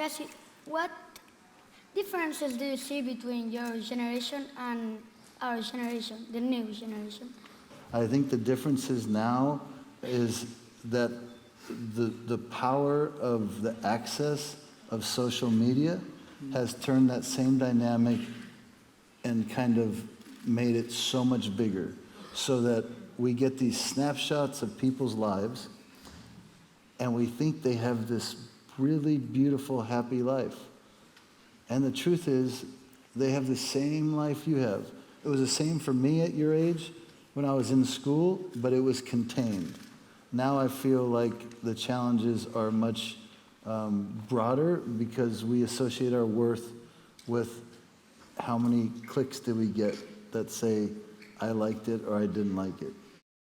Agassi, what differences do you see between your generation and our generation, the new generation? I think the differences now is that the power of the access of social media has turned that same dynamic and kind of made it so much bigger, so that we get these snapshots of people's lives and we think they have this really beautiful, happy life. And the truth is, they have the same life you have. It was the same for me at your age when I was in school, but it was contained. Now I feel like the challenges are much broader because we associate our worth with how many clicks did we get that say, I liked it or I didn't like it.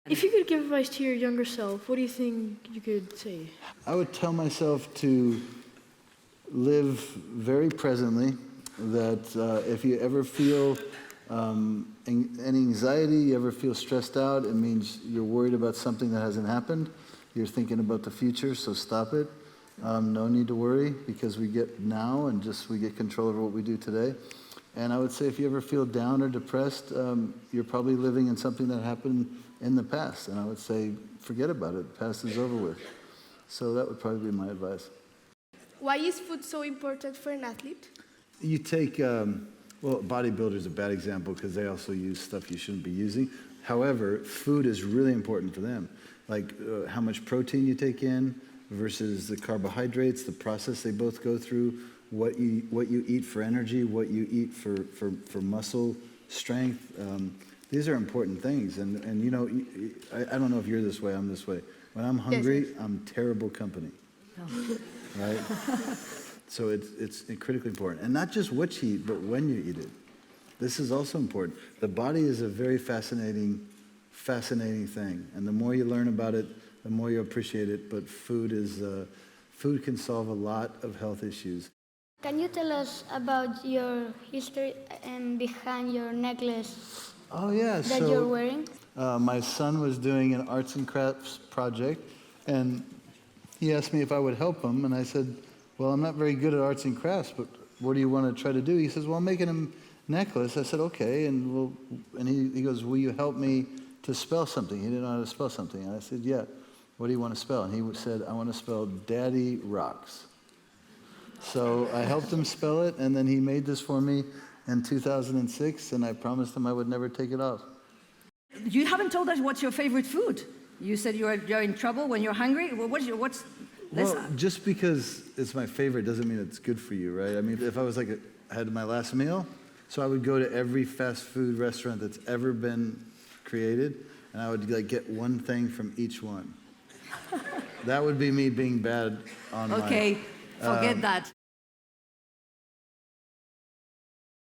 If you could give advice to your younger self, what do you think you could say? I would tell myself to live very presently, that if you ever feel any anxiety, you ever feel stressed out, it means you're worried about something that hasn't happened. You're thinking about the future, so stop it. No need to worry, because we get now and we get control over what we do today. And I would say if you ever feel down or depressed, you're probably living in something that happened in the past. And I would say, forget about it. The past is over with. So that would probably be my advice. Why is food so important for an athlete? You take, well, bodybuilders is a bad example because they also use stuff you shouldn't be using. However, food is really important for them. Like how much protein you take in versus the carbohydrates, the process they both go through, what you eat for energy, what you eat for muscle strength. These are important things. And you know, I don't know if you're this way, I'm this way. When I'm hungry, yes. I'm terrible company. No. Right? So it's critically important. And not just what you eat, but when you eat it. This is also important. The body is a very fascinating thing. And the more you learn about it, the more you appreciate it. But food can solve a lot of health issues. Can you tell us about your history and behind your necklace that you're wearing? My son was doing an arts and crafts project, and he asked me if I would help him, and I said, well, I'm not very good at arts and crafts, but what do you want to try to do? He says, well, I'm making a necklace. I said, okay, and he goes, will you help me to spell something? He didn't know how to spell something. And I said, yeah, what do you want to spell? And he said, I want to spell Daddy Rocks. So I helped him spell it, and then he made this for me in 2006, and I promised him I would never take it off. You haven't told us what's your favorite food. You said you're in trouble when you're hungry. Well, Well, just because it's my favorite doesn't mean it's good for you, right? I mean, if I was I had my last meal, so I would go to every fast food restaurant that's ever been created, and I would get one thing from each one. That would be me being bad on Okay, forget that.